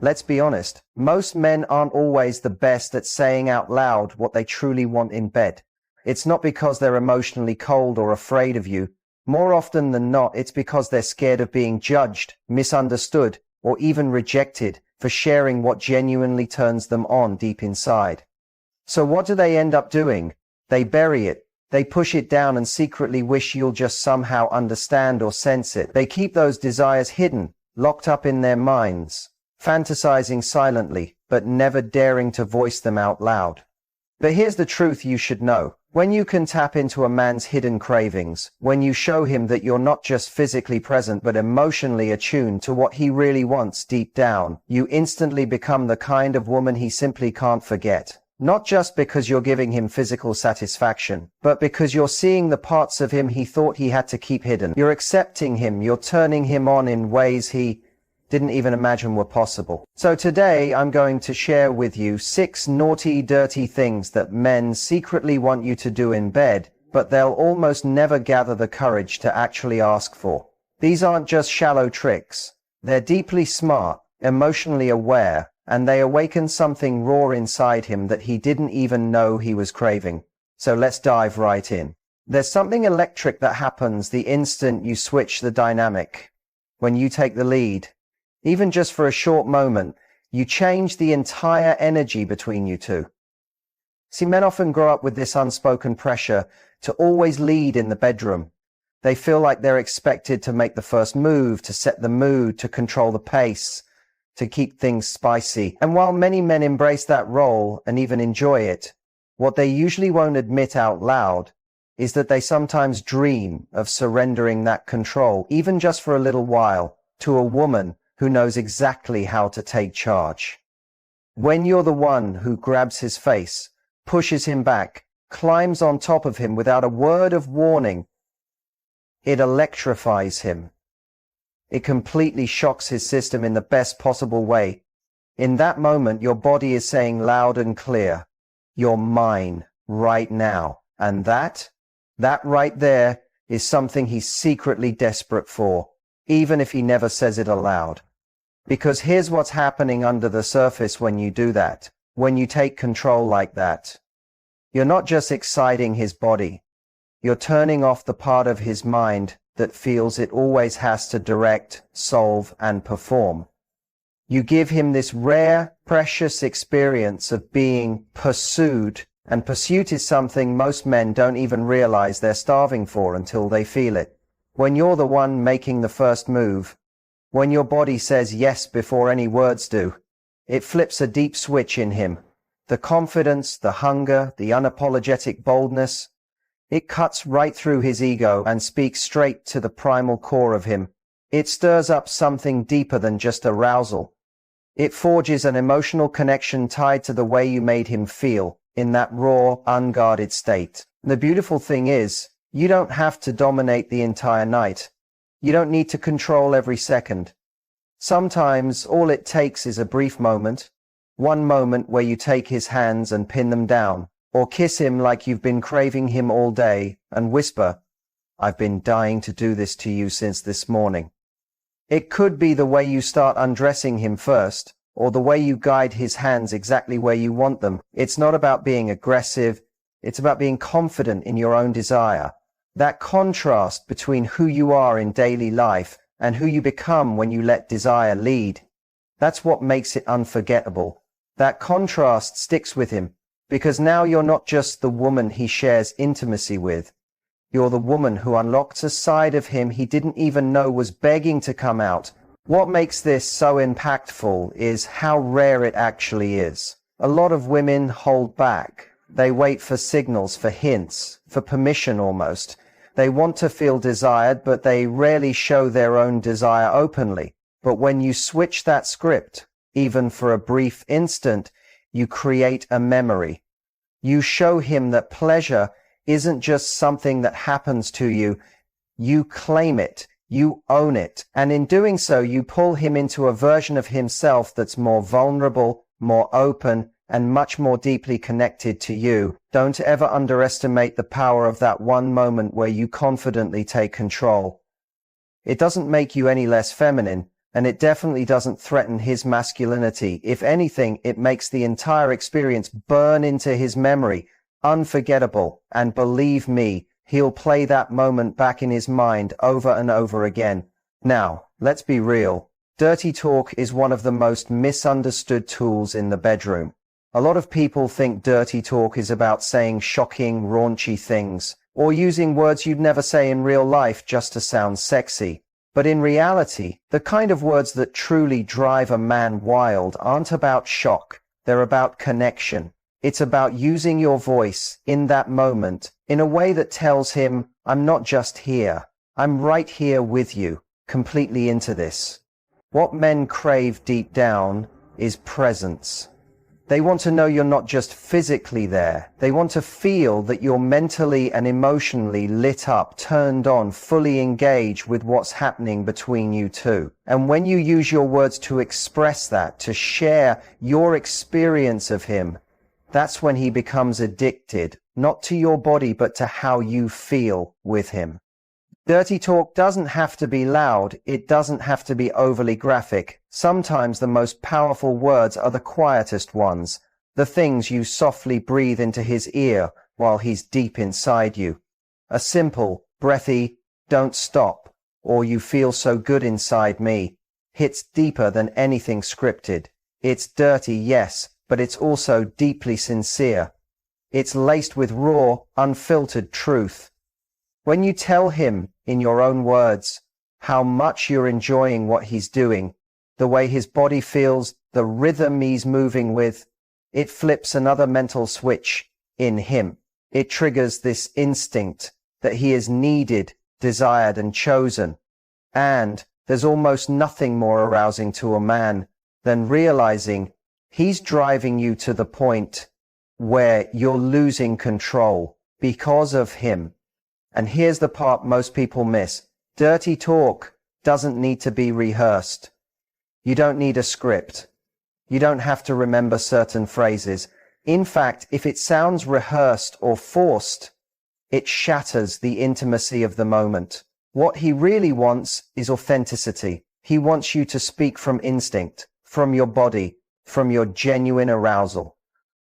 Let's be honest, most men aren't always the best at saying out loud what they truly want in bed. It's not because they're emotionally cold or afraid of you. More often than not, it's because they're scared of being judged, misunderstood, or even rejected for sharing what genuinely turns them on deep inside. So what do they end up doing? They bury it. They push it down and secretly wish you'll just somehow understand or sense it. They keep those desires hidden, locked up in their minds, fantasizing silently, but never daring to voice them out loud. But here's the truth you should know. When you can tap into a man's hidden cravings, when you show him that you're not just physically present but emotionally attuned to what he really wants deep down, you instantly become the kind of woman he simply can't forget. Not just because you're giving him physical satisfaction, but because you're seeing the parts of him he thought he had to keep hidden. You're accepting him, you're turning him on in ways he didn't even imagine were possible. So today I'm going to share with you 6 naughty, dirty things that men secretly want you to do in bed, but they'll almost never gather the courage to actually ask for. These aren't just shallow tricks. They're deeply smart, emotionally aware, and they awaken something raw inside him that he didn't even know he was craving. So let's dive right in. There's something electric that happens the instant you switch the dynamic. When you take the lead, even just for a short moment, you change the entire energy between you two. See, men often grow up with this unspoken pressure to always lead in the bedroom. They feel like they're expected to make the first move, to set the mood, to control the pace, to keep things spicy. And while many men embrace that role and even enjoy it, what they usually won't admit out loud is that they sometimes dream of surrendering that control, even just for a little while, to a woman who knows exactly how to take charge. When you're the one who grabs his face, pushes him back, climbs on top of him without a word of warning, it electrifies him. It completely shocks his system in the best possible way. In that moment, your body is saying loud and clear, "You're mine right now." And that right there is something he's secretly desperate for, even if he never says it aloud. Because here's what's happening under the surface when you do that, when you take control like that. You're not just exciting his body. You're turning off the part of his mind that feels it always has to direct, solve, and perform. You give him this rare, precious experience of being pursued, and pursuit is something most men don't even realize they're starving for until they feel it. When you're the one making the first move, when your body says yes before any words do, it flips a deep switch in him. The confidence, the hunger, the unapologetic boldness, it cuts right through his ego and speaks straight to the primal core of him. It stirs up something deeper than just arousal. It forges an emotional connection tied to the way you made him feel in that raw, unguarded state. The beautiful thing is, you don't have to dominate the entire night. You don't need to control every second. Sometimes all it takes is a brief moment, one moment where you take his hands and pin them down, or kiss him like you've been craving him all day and whisper, "I've been dying to do this to you since this morning." It could be the way you start undressing him first, or the way you guide his hands exactly where you want them. It's not about being aggressive, it's about being confident in your own desire. That contrast between who you are in daily life and who you become when you let desire lead, that's what makes it unforgettable. That contrast sticks with him, because now you're not just the woman he shares intimacy with. You're the woman who unlocks a side of him he didn't even know was begging to come out. What makes this so impactful is how rare it actually is. A lot of women hold back. They wait for signals, for hints, for permission almost. They want to feel desired, but they rarely show their own desire openly. But when you switch that script, even for a brief instant, you create a memory. You show him that pleasure isn't just something that happens to you. You claim it. You own it. And in doing so, you pull him into a version of himself that's more vulnerable, more open, and much more deeply connected to you. Don't ever underestimate the power of that one moment where you confidently take control. It doesn't make you any less feminine, And it definitely doesn't threaten his masculinity. If anything, it makes the entire experience burn into his memory, unforgettable. And believe me, he'll play that moment back in his mind over and over again. Now, let's be real. Dirty talk is one of the most misunderstood tools in the bedroom. A lot of people think dirty talk is about saying shocking, raunchy things, or using words you'd never say in real life just to sound sexy. But in reality, the kind of words that truly drive a man wild aren't about shock. They're about connection. It's about using your voice in that moment in a way that tells him, I'm not just here. I'm right here with you, completely into this. What men crave deep down is presence. They want to know you're not just physically there. They want to feel that you're mentally and emotionally lit up, turned on, fully engaged with what's happening between you two. And when you use your words to express that, to share your experience of him, that's when he becomes addicted, not to your body, but to how you feel with him. Dirty talk doesn't have to be loud. It doesn't have to be overly graphic. Sometimes the most powerful words are the quietest ones, the things you softly breathe into his ear while he's deep inside you. A simple, breathy, don't stop, or you feel so good inside me, hits deeper than anything scripted. It's dirty, yes, but it's also deeply sincere. It's laced with raw, unfiltered truth. When you tell him, in your own words, how much you're enjoying what he's doing, the way his body feels, the rhythm he's moving with, it flips another mental switch in him. It triggers this instinct that he is needed, desired, and chosen. And there's almost nothing more arousing to a man than realizing he's driving you to the point where you're losing control because of him. And here's the part most people miss. Dirty talk doesn't need to be rehearsed. You don't need a script. You don't have to remember certain phrases. In fact, if it sounds rehearsed or forced, it shatters the intimacy of the moment. What he really wants is authenticity. He wants you to speak from instinct, from your body, from your genuine arousal.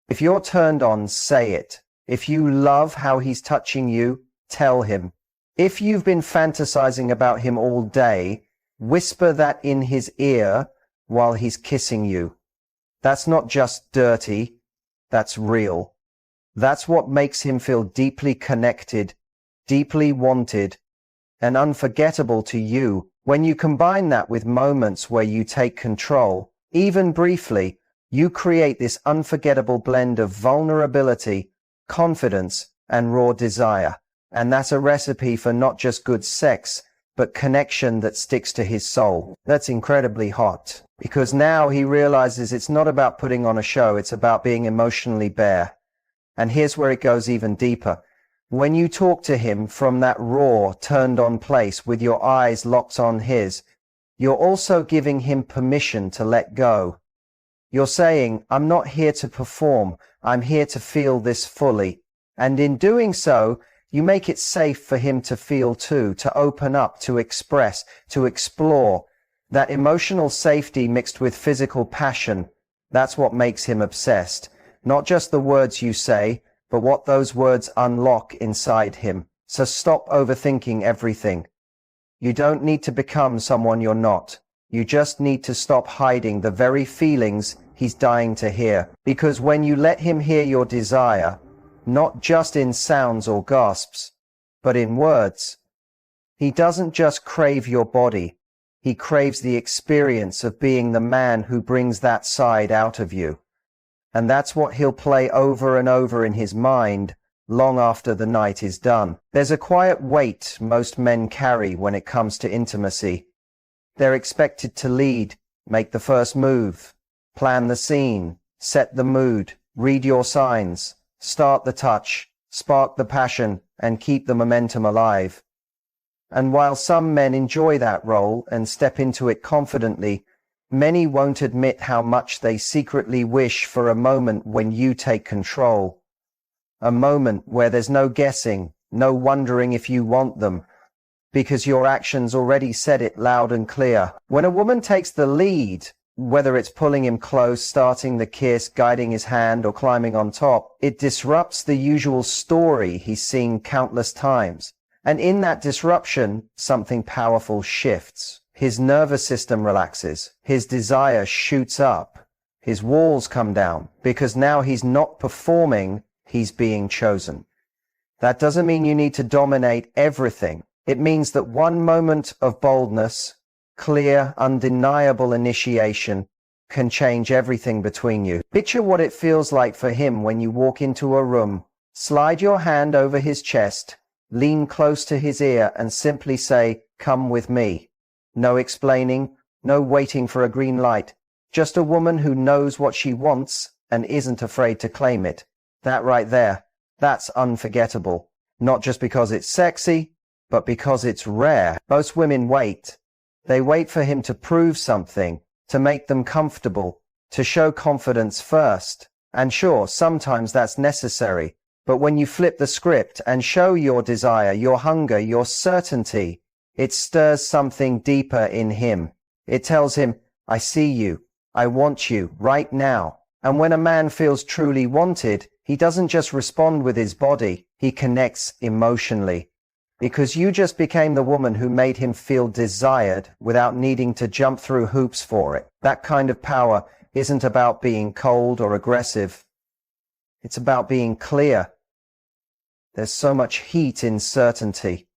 If you're turned on, say it. If you love how he's touching you, tell him. If you've been fantasizing about him all day, whisper that in his ear while he's kissing you. That's not just dirty, that's real. That's what makes him feel deeply connected, deeply wanted, and unforgettable to you. When you combine that with moments where you take control, even briefly, you create this unforgettable blend of vulnerability, confidence, and raw desire. And that's a recipe for not just good sex, but connection that sticks to his soul. That's incredibly hot, because now he realizes it's not about putting on a show, it's about being emotionally bare. And here's where it goes even deeper. When you talk to him from that raw, turned on place with your eyes locked on his, you're also giving him permission to let go. You're saying, I'm not here to perform, I'm here to feel this fully. And in doing so, you make it safe for him to feel too, to open up, to express, to explore. That emotional safety mixed with physical passion, that's what makes him obsessed. Not just the words you say, but what those words unlock inside him. So stop overthinking everything. You don't need to become someone you're not. You just need to stop hiding the very feelings he's dying to hear. Because when you let him hear your desire, not just in sounds or gasps, but in words, he doesn't just crave your body. He craves the experience of being the man who brings that side out of you. And that's what he'll play over and over in his mind long after the night is done. There's a quiet weight most men carry when it comes to intimacy. They're expected to lead, make the first move, plan the scene, set the mood, read your signs, start the touch, spark the passion, and keep the momentum alive. And while some men enjoy that role and step into it confidently, many won't admit how much they secretly wish for a moment when you take control. A moment where there's no guessing, no wondering if you want them, because your actions already said it loud and clear. When a woman takes the lead, whether it's pulling him close, starting the kiss, guiding his hand, or climbing on top, it disrupts the usual story he's seen countless times. And in that disruption, something powerful shifts. His nervous system relaxes. His desire shoots up. His walls come down, because now he's not performing, he's being chosen. That doesn't mean you need to dominate everything. It means that one moment of boldness, clear, undeniable initiation, can change everything between you. Picture what it feels like for him when you walk into a room, slide your hand over his chest, lean close to his ear and simply say, "Come with me." No explaining, no waiting for a green light. Just a woman who knows what she wants and isn't afraid to claim it. That right there, that's unforgettable. Not just because it's sexy, but because it's rare. Most women wait. They wait for him to prove something, to make them comfortable, to show confidence first. And sure, sometimes that's necessary. But when you flip the script and show your desire, your hunger, your certainty, it stirs something deeper in him. It tells him, "I see you. I want you right now." And when a man feels truly wanted, he doesn't just respond with his body, he connects emotionally. Because you just became the woman who made him feel desired without needing to jump through hoops for it. That kind of power isn't about being cold or aggressive. It's about being clear. There's so much heat in certainty,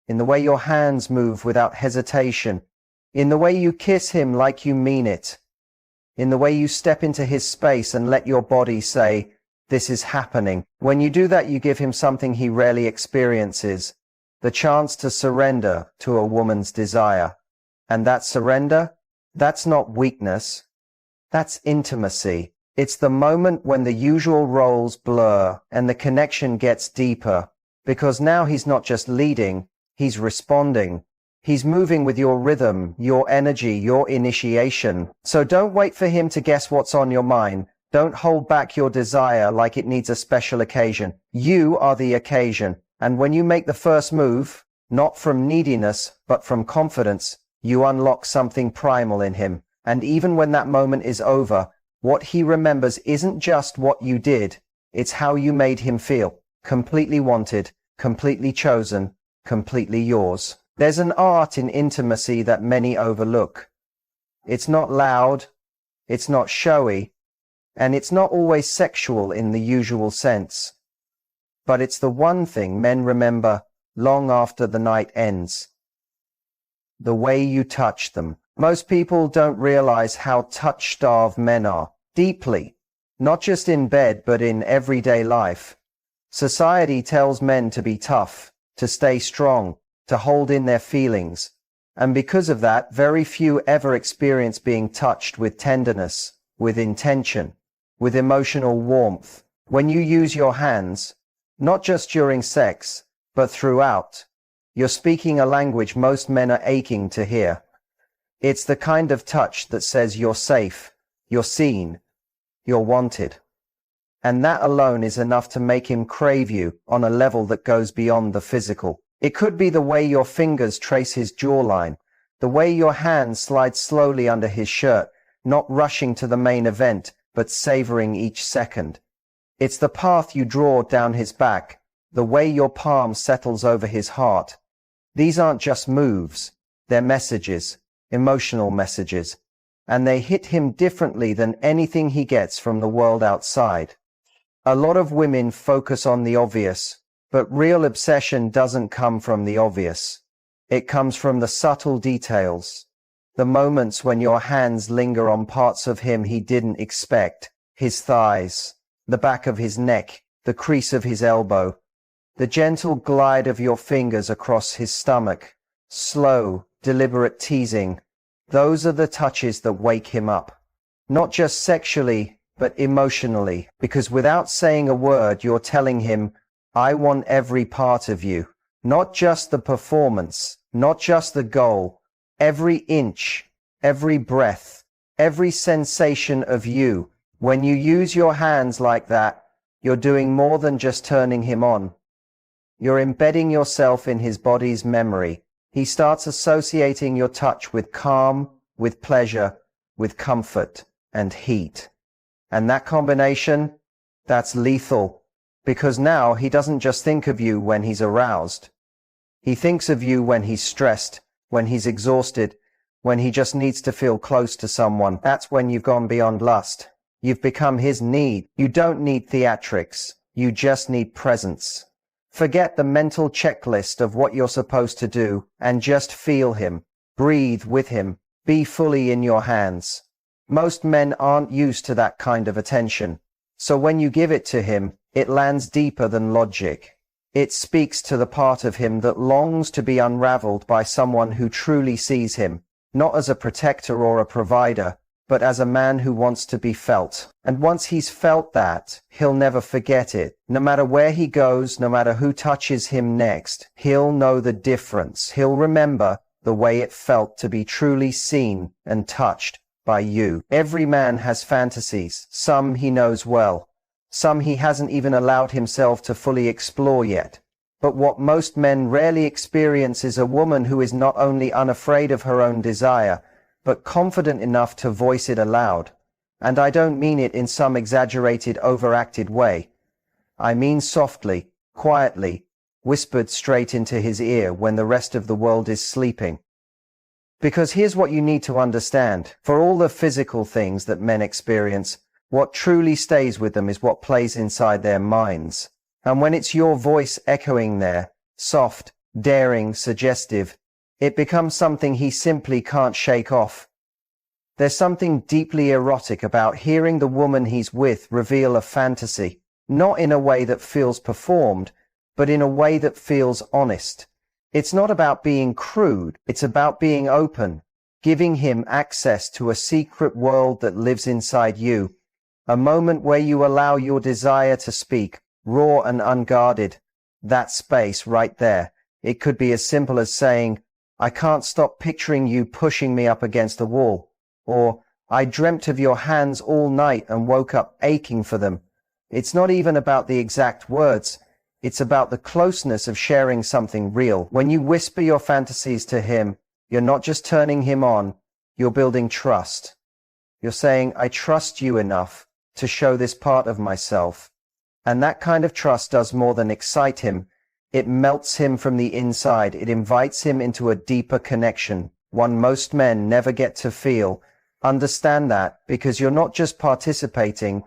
in the way your hands move without hesitation, in the way you kiss him like you mean it, in the way you step into his space and let your body say, "This is happening." When you do that, you give him something he rarely experiences, the chance to surrender to a woman's desire. And that surrender, that's not weakness, that's intimacy. It's the moment when the usual roles blur and the connection gets deeper, because now he's not just leading, he's responding. He's moving with your rhythm, your energy, your initiation. So don't wait for him to guess what's on your mind. Don't hold back your desire like it needs a special occasion. You are the occasion. And when you make the first move, not from neediness, but from confidence, you unlock something primal in him. And even when that moment is over, what he remembers isn't just what you did, it's how you made him feel. Completely wanted, completely chosen, completely yours. There's an art in intimacy that many overlook. It's not loud, it's not showy, and it's not always sexual in the usual sense. But it's the one thing men remember long after the night ends. The way you touch them. Most people don't realize how touch-starved men are. Deeply. Not just in bed, but in everyday life. Society tells men to be tough, to stay strong, to hold in their feelings. And because of that, very few ever experience being touched with tenderness, with intention, with emotional warmth. When you use your hands, not just during sex, but throughout, you're speaking a language most men are aching to hear. It's the kind of touch that says you're safe, you're seen, you're wanted. And that alone is enough to make him crave you on a level that goes beyond the physical. It could be the way your fingers trace his jawline, the way your hand slides slowly under his shirt, not rushing to the main event, but savoring each second. It's the path you draw down his back, the way your palm settles over his heart. These aren't just moves, they're messages, emotional messages, and they hit him differently than anything he gets from the world outside. A lot of women focus on the obvious, but real obsession doesn't come from the obvious. It comes from the subtle details, the moments when your hands linger on parts of him he didn't expect, his thighs, the back of his neck, the crease of his elbow, the gentle glide of your fingers across his stomach, slow, deliberate teasing. Those are the touches that wake him up. Not just sexually, but emotionally, because without saying a word, you're telling him, "I want every part of you." Not just the performance, not just the goal, every inch, every breath, every sensation of you. When you use your hands like that, you're doing more than just turning him on. You're embedding yourself in his body's memory, He starts associating your touch with calm, with pleasure, with comfort and heat. And that combination, that's lethal, because now he doesn't just think of you when he's aroused. He thinks of you when he's stressed, when he's exhausted, when he just needs to feel close to someone. That's when you've gone beyond lust. You've become his need. You don't need theatrics. You just need presence. Forget the mental checklist of what you're supposed to do and just feel him. Breathe with him. Be fully in your hands. Most men aren't used to that kind of attention. So when you give it to him, it lands deeper than logic. It speaks to the part of him that longs to be unraveled by someone who truly sees him, not as a protector or a provider, but as a man who wants to be felt. And once he's felt that, he'll never forget it. No matter where he goes, no matter who touches him next, he'll know the difference. He'll remember the way it felt to be truly seen and touched by you. Every man has fantasies. Some he knows well. Some he hasn't even allowed himself to fully explore yet. But what most men rarely experience is a woman who is not only unafraid of her own desire, but confident enough to voice it aloud. And I don't mean it in some exaggerated, overacted way. I mean softly, quietly, whispered straight into his ear when the rest of the world is sleeping. Because here's what you need to understand. For all the physical things that men experience, what truly stays with them is what plays inside their minds. And when it's your voice echoing there, soft, daring, suggestive, it becomes something he simply can't shake off. There's something deeply erotic about hearing the woman he's with reveal a fantasy, not in a way that feels performed, but in a way that feels honest. It's not about being crude, it's about being open, giving him access to a secret world that lives inside you, a moment where you allow your desire to speak, raw and unguarded. That space right there. It could be as simple as saying, "I can't stop picturing you pushing me up against a wall," or "I dreamt of your hands all night and woke up aching for them." It's not even about the exact words. It's about the closeness of sharing something real. When you whisper your fantasies to him, you're not just turning him on, you're building trust. You're saying, "I trust you enough to show this part of myself." And that kind of trust does more than excite him. It melts him from the inside. It invites him into a deeper connection, one most men never get to feel. Understand that, because you're not just participating,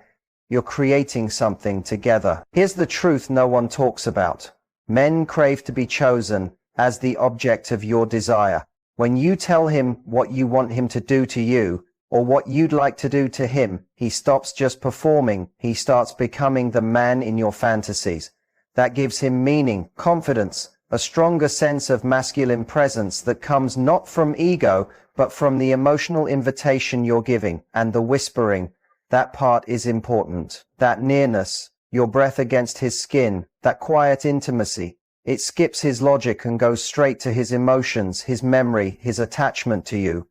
you're creating something together. Here's the truth no one talks about. Men crave to be chosen as the object of your desire. When you tell him what you want him to do to you, or what you'd like to do to him, he stops just performing. He starts becoming the man in your fantasies. That gives him meaning, confidence, a stronger sense of masculine presence that comes not from ego, but from the emotional invitation you're giving. And the whispering, that part is important. That nearness, your breath against his skin, that quiet intimacy. It skips his logic and goes straight to his emotions, his memory, his attachment to you.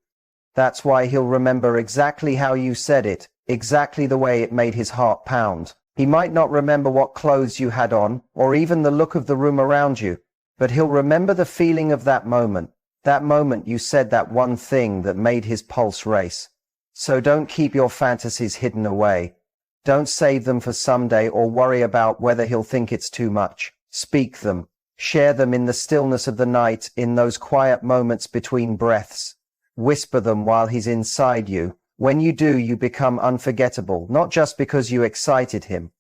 That's why he'll remember exactly how you said it, exactly the way it made his heart pound. He might not remember what clothes you had on, or even the look of the room around you, but he'll remember the feeling of that moment you said that one thing that made his pulse race. So don't keep your fantasies hidden away. Don't save them for someday or worry about whether he'll think it's too much. Speak them. Share them in the stillness of the night, in those quiet moments between breaths. Whisper them while he's inside you. When you do, you become unforgettable, not just because you excited him,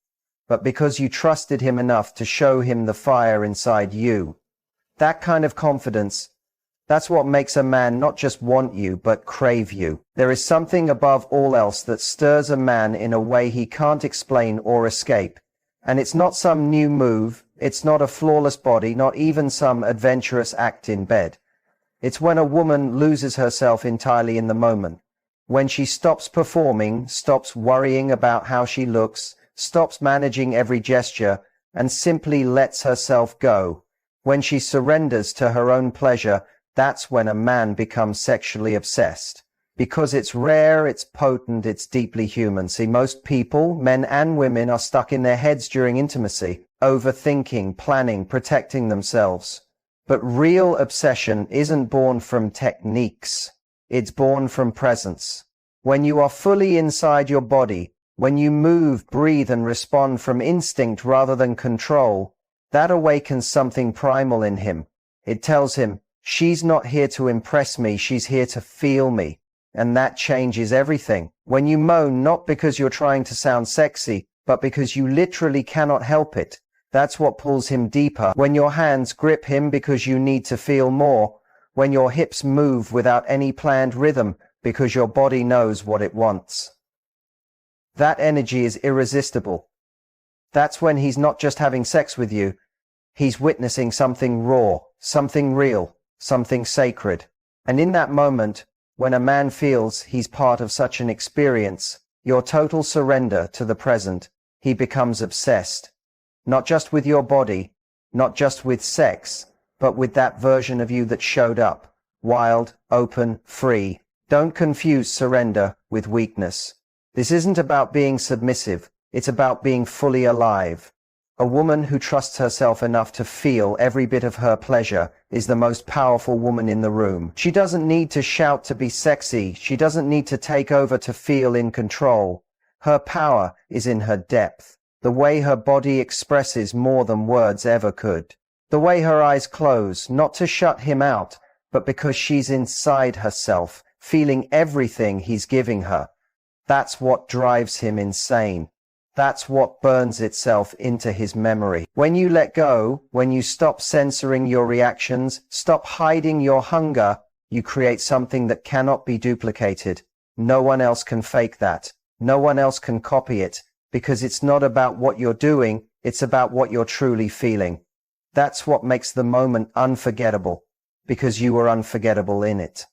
but because you trusted him enough to show him the fire inside you. That kind of confidence, that's what makes a man not just want you, but crave you. There is something above all else that stirs a man in a way he can't explain or escape. And it's not some new move, it's not a flawless body, not even some adventurous act in bed. It's when a woman loses herself entirely in the moment. When she stops performing, stops worrying about how she looks, stops managing every gesture, and simply lets herself go. When she surrenders to her own pleasure, that's when a man becomes sexually obsessed. Because it's rare, it's potent, it's deeply human. See, most people, men and women, are stuck in their heads during intimacy, overthinking, planning, protecting themselves. But real obsession isn't born from techniques. It's born from presence. When you are fully inside your body, when you move, breathe, and respond from instinct rather than control, that awakens something primal in him. It tells him, she's not here to impress me, she's here to feel me. And that changes everything. When you moan, not because you're trying to sound sexy, but because you literally cannot help it, that's what pulls him deeper. When your hands grip him because you need to feel more, when your hips move without any planned rhythm because your body knows what it wants. That energy is irresistible. That's when he's not just having sex with you, he's witnessing something raw, something real, something sacred. And in that moment, when a man feels he's part of such an experience, your total surrender to the present, he becomes obsessed. Not just with your body, not just with sex, but with that version of you that showed up, wild, open, free. Don't confuse surrender with weakness. This isn't about being submissive, it's about being fully alive. A woman who trusts herself enough to feel every bit of her pleasure is the most powerful woman in the room. She doesn't need to shout to be sexy, she doesn't need to take over to feel in control. Her power is in her depth, the way her body expresses more than words ever could. The way her eyes close, not to shut him out, but because she's inside herself, feeling everything he's giving her. That's what drives him insane. That's what burns itself into his memory. When you let go, when you stop censoring your reactions, stop hiding your hunger, you create something that cannot be duplicated. No one else can fake that. No one else can copy it, because it's not about what you're doing, it's about what you're truly feeling. That's what makes the moment unforgettable, because you were unforgettable in it.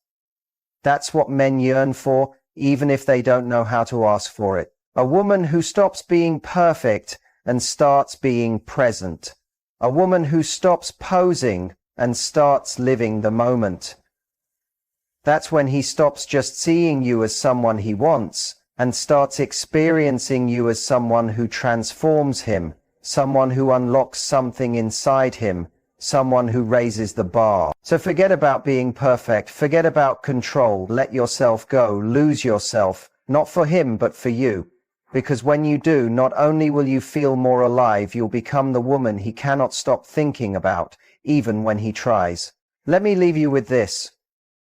That's what men yearn for, even if they don't know how to ask for it. A woman who stops being perfect and starts being present. A woman who stops posing and starts living the moment. That's when he stops just seeing you as someone he wants and starts experiencing you as someone who transforms him, someone who unlocks something inside him, someone who raises the bar. So forget about being perfect, forget about control, let yourself go, lose yourself, not for him but for you. Because when you do, not only will you feel more alive, you'll become the woman he cannot stop thinking about, even when he tries. Let me leave you with this.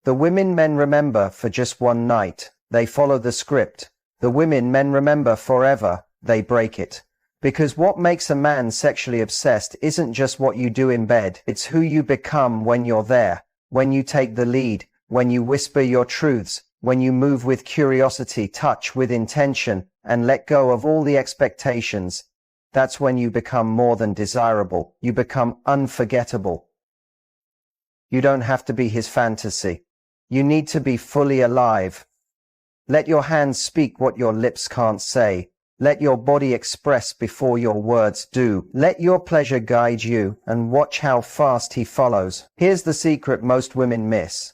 The women men remember for just one night, they follow the script. The women men remember forever, they break it. Because what makes a man sexually obsessed isn't just what you do in bed, it's who you become when you're there, when you take the lead, when you whisper your truths, when you move with curiosity, touch with intention, and let go of all the expectations. That's when you become more than desirable. You become unforgettable. You don't have to be his fantasy. You need to be fully alive. Let your hands speak what your lips can't say. Let your body express before your words do. Let your pleasure guide you and watch how fast he follows. Here's the secret most women miss.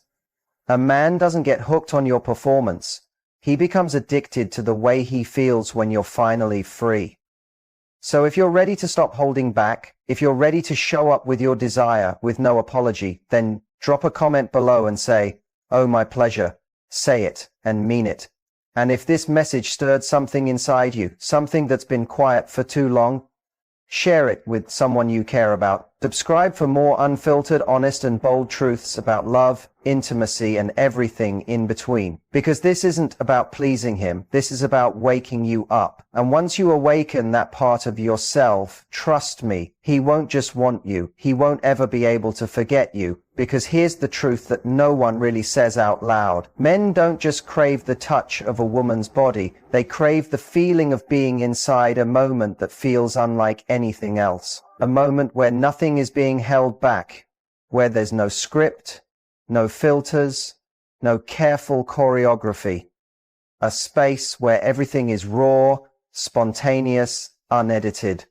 A man doesn't get hooked on your performance. He becomes addicted to the way he feels when you're finally free. So if you're ready to stop holding back, if you're ready to show up with your desire with no apology, then drop a comment below and say, "Oh, my pleasure." Say it and mean it. And if this message stirred something inside you, something that's been quiet for too long, share it with someone you care about. Subscribe for more unfiltered, honest, and bold truths about love, intimacy, and everything in between. Because this isn't about pleasing him, this is about waking you up. And once you awaken that part of yourself, trust me, he won't just want you, he won't ever be able to forget you. Because here's the truth that no one really says out loud. Men don't just crave the touch of a woman's body, they crave the feeling of being inside a moment that feels unlike anything else. A moment where nothing is being held back, where there's no script, no filters, no careful choreography. A space where everything is raw, spontaneous, unedited.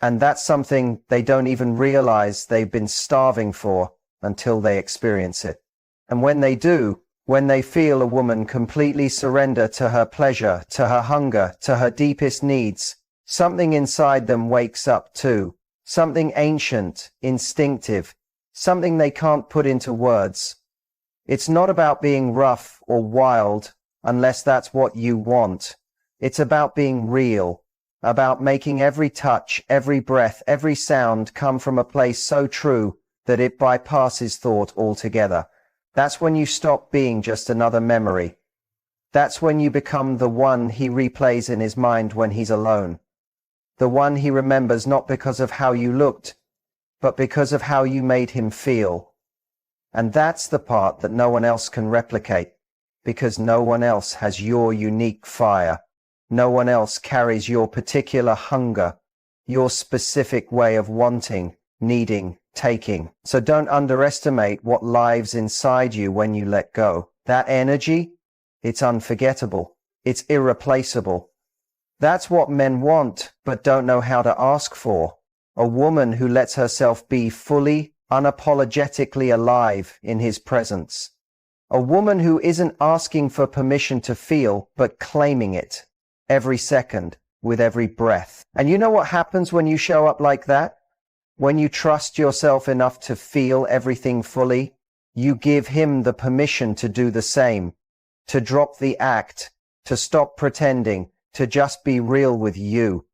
And that's something they don't even realize they've been starving for until they experience it. And when they do, when they feel a woman completely surrender to her pleasure, to her hunger, to her deepest needs, something inside them wakes up too. Something ancient, instinctive, something they can't put into words. It's not about being rough or wild, unless that's what you want. It's about being real, about making every touch, every breath, every sound come from a place so true that it bypasses thought altogether. That's when you stop being just another memory. That's when you become the one he replays in his mind when he's alone. The one he remembers not because of how you looked, but because of how you made him feel. And that's the part that no one else can replicate, because no one else has your unique fire. No one else carries your particular hunger, your specific way of wanting, needing, taking. So don't underestimate what lives inside you when you let go. That energy, it's unforgettable. It's irreplaceable. That's what men want, but don't know how to ask for. A woman who lets herself be fully, unapologetically alive in his presence. A woman who isn't asking for permission to feel, but claiming it every second, with every breath. And you know what happens when you show up like that? When you trust yourself enough to feel everything fully, you give him the permission to do the same, to drop the act, to stop pretending, to just be real with you.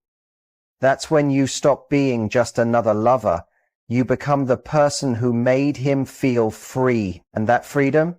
That's when you stop being just another lover. You become the person who made him feel free. And that freedom,